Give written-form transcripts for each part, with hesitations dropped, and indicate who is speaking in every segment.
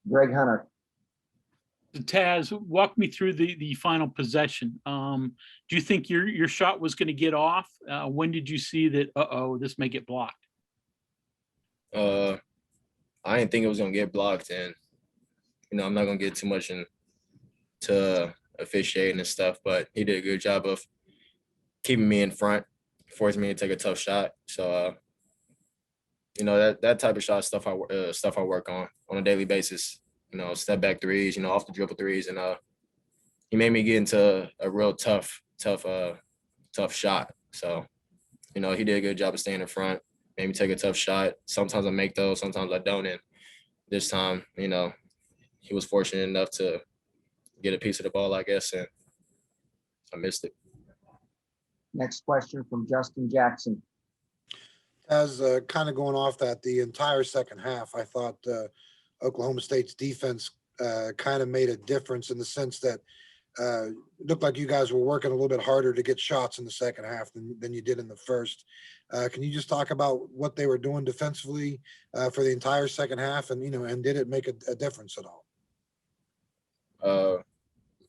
Speaker 1: Greg Hunter.
Speaker 2: Taz, walk me through the final possession. Do you think your shot was going to get off? When did you see that, this may get blocked?
Speaker 3: I didn't think it was going to get blocked. And, I'm not going to get too much into officiating and stuff, but he did a good job of keeping me in front, forcing me to take a tough shot. So, that type of shot stuff I work on a daily basis. Step back threes, off the dribble threes, and he made me get into a real tough shot. So, he did a good job of staying in front, made me take a tough shot. Sometimes I make those, sometimes I don't. And this time, he was fortunate enough to get a piece of the ball, I guess, and I missed it.
Speaker 1: Next question from Justin Jackson.
Speaker 4: As kind of going off that, the entire second half, I thought Oklahoma State's defense kind of made a difference in the sense that it looked like you guys were working a little bit harder to get shots in the second half than you did in the first. Can you just talk about what they were doing defensively for the entire second half, and and did it make a difference at all?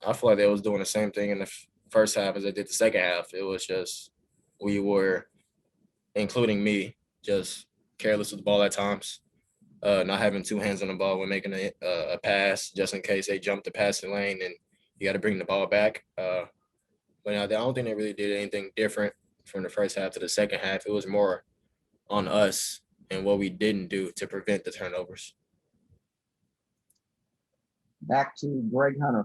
Speaker 3: I feel like they was doing the same thing in the first half as they did the second half. It was just we were, including me, just careless with the ball at times. Not having two hands on the ball when making a pass, just in case they jump the passing lane and you got to bring the ball back. But I don't think they really did anything different from the first half to the second half. It was more on us and what we didn't do to prevent the turnovers.
Speaker 1: Back to Greg Hunter.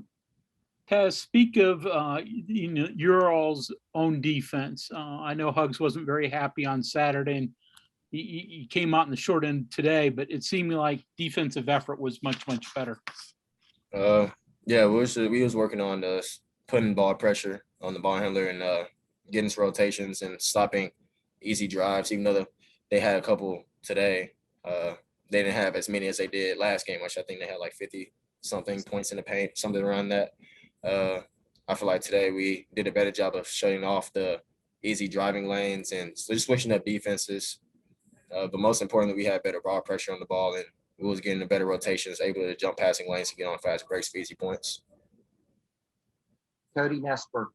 Speaker 2: Taz, speak of your all's own defense. I know Hugs wasn't very happy on Saturday, and he came out in the short end today, but it seemed like defensive effort was much better.
Speaker 3: Yeah, we was working on putting ball pressure on the ball handler and getting some rotations and stopping easy drives. Even though they had a couple today, they didn't have as many as they did last game, which I think they had like 50-something points in the paint, something around that. I feel like today we did a better job of shutting off the easy driving lanes and just switching up defenses. But most importantly, we had better ball pressure on the ball, and we was getting the better rotations, able to jump passing lanes to get on fast breaks for easy points.
Speaker 1: Cody Nesper.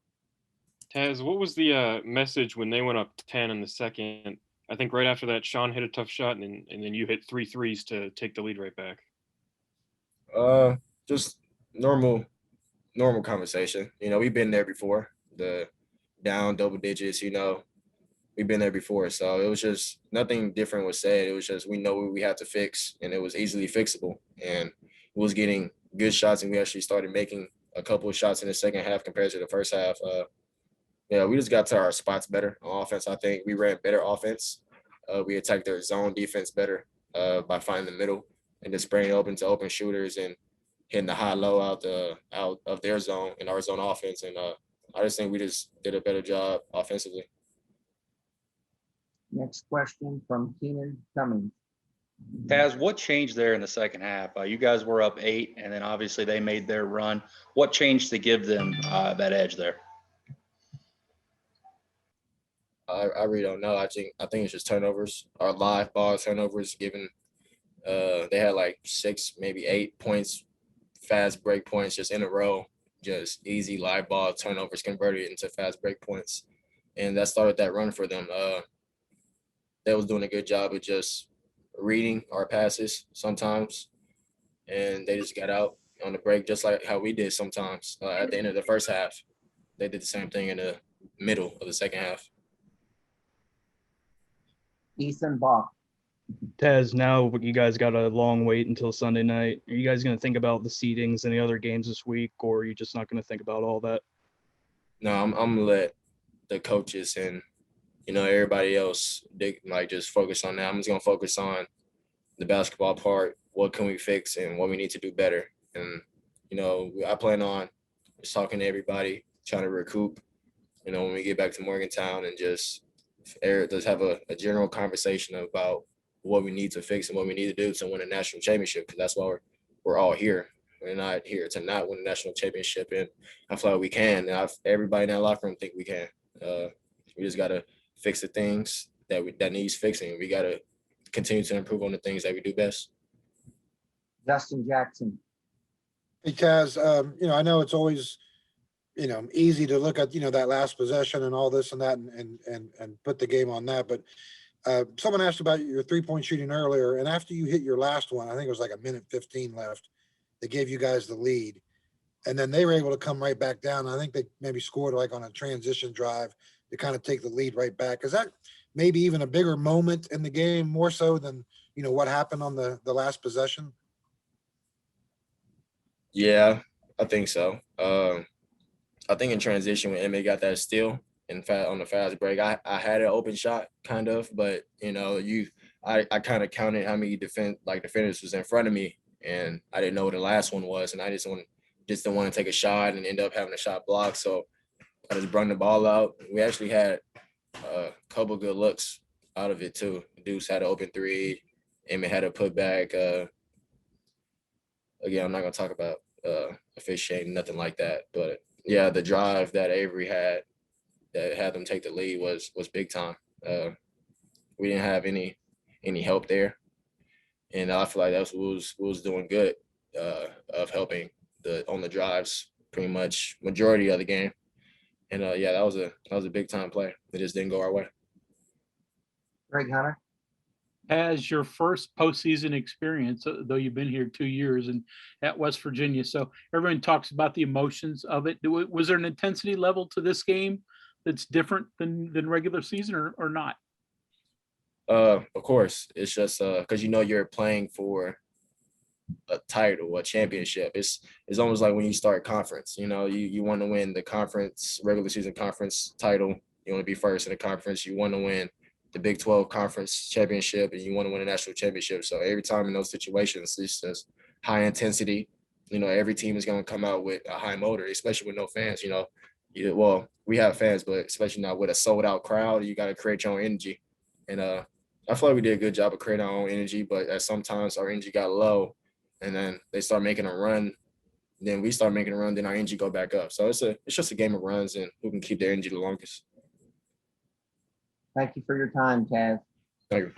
Speaker 5: Taz, what was the message when they went up 10 in the second? I think right after that, Sean hit a tough shot, and then you hit 3 threes to take the lead right back.
Speaker 3: Just normal conversation. We've been there before. The down double digits, we've been there before. So it was just nothing different was said. It was just we know what we had to fix, and it was easily fixable. And we was getting good shots, and we actually started making a couple of shots in the second half compared to the first half. We just got to our spots better on offense. I think we ran better offense. We attacked their zone defense better by finding the middle and just spraying open to open shooters and hitting the high-low out of their zone and our zone offense. And I just think we just did a better job offensively.
Speaker 1: Next question from Keenan Cummings.
Speaker 6: Taz, what changed there in the second half? You guys were up 8, and then obviously they made their run. What changed to give them that edge there?
Speaker 3: I really don't know. I think it's just turnovers. Our live ball turnovers, given they had like 6, maybe 8 points, fast break points just in a row, just easy live ball turnovers converted into fast break points. And that started that run for them. They was doing a good job of just reading our passes sometimes, and they just got out on the break just like how we did sometimes. At the end of the first half, they did the same thing in the middle of the second half.
Speaker 1: Ethan Bach.
Speaker 7: Taz, now you guys got a long wait until Sunday night. Are you guys going to think about the seedings and the other games this week, or are you just not going to think about all that?
Speaker 3: No, I'm going to let the coaches and everybody else just focus on that. I'm just going to focus on the basketball part. What can we fix and what we need to do better? And, I plan on just talking to everybody, trying to recoup, when we get back to Morgantown and just have a general conversation about what we need to fix and what we need to do to win a national championship, because that's why we're all here. We're not here to not win a national championship, and I feel like we can. And everybody in that locker room think we can. We just got to fix the things that needs fixing. We got to continue to improve on the things that we do best.
Speaker 1: Justin Jackson.
Speaker 4: Hey, Taz, I know it's always, easy to look at, that last possession and all this and that and put the game on that. But someone asked about your 3-point shooting earlier, and after you hit your last one, I think it was like a minute 15 left, they gave you guys the lead. And then they were able to come right back down. I think they maybe scored like on a transition drive to kind of take the lead right back. Is that maybe even a bigger moment in the game, more so than, what happened on the last possession?
Speaker 3: Yeah, I think so. I think in transition when Emma got that steal, in fact, on the fast break, I had an open shot kind of, but I kind of counted how many defenders was in front of me, and I didn't know what the last one was, and I just didn't want to take a shot and end up having a shot blocked. So I just brought the ball out. We actually had a couple good looks out of it too. Deuce had an open three. Emma had a putback. Again, I'm not gonna talk about officiating, nothing like that. But yeah, the drive that Avery had that had them take the lead was big time. We didn't have any help there, and I feel like that's what was doing good of helping on the drives pretty much majority of the game. And yeah, that was a big time play. It just didn't go our way.
Speaker 1: Greg Hunter.
Speaker 2: As your first postseason experience, though you've been here 2 years and at West Virginia. So everyone talks about the emotions of it. Was there an intensity level to this game that's different than regular season or not?
Speaker 3: Of course, it's just because you're playing for a title, a championship. It's almost like when you start conference. You want to win the conference, regular season conference title. You want to be first in the conference. You want to win the Big 12 conference championship, and you want to win a national championship. So every time in those situations, it's just high intensity. Every team is going to come out with a high motor, especially with no fans. Well, we have fans, but especially now with a sold out crowd, you got to create your own energy. And I feel like we did a good job of creating our own energy, but at sometimes our energy got low, and then they start making a run. Then we start making a run, then our energy go back up. So it's just a game of runs and who can keep their energy the longest.
Speaker 1: Thank you for your time, Taz.
Speaker 3: Thank you.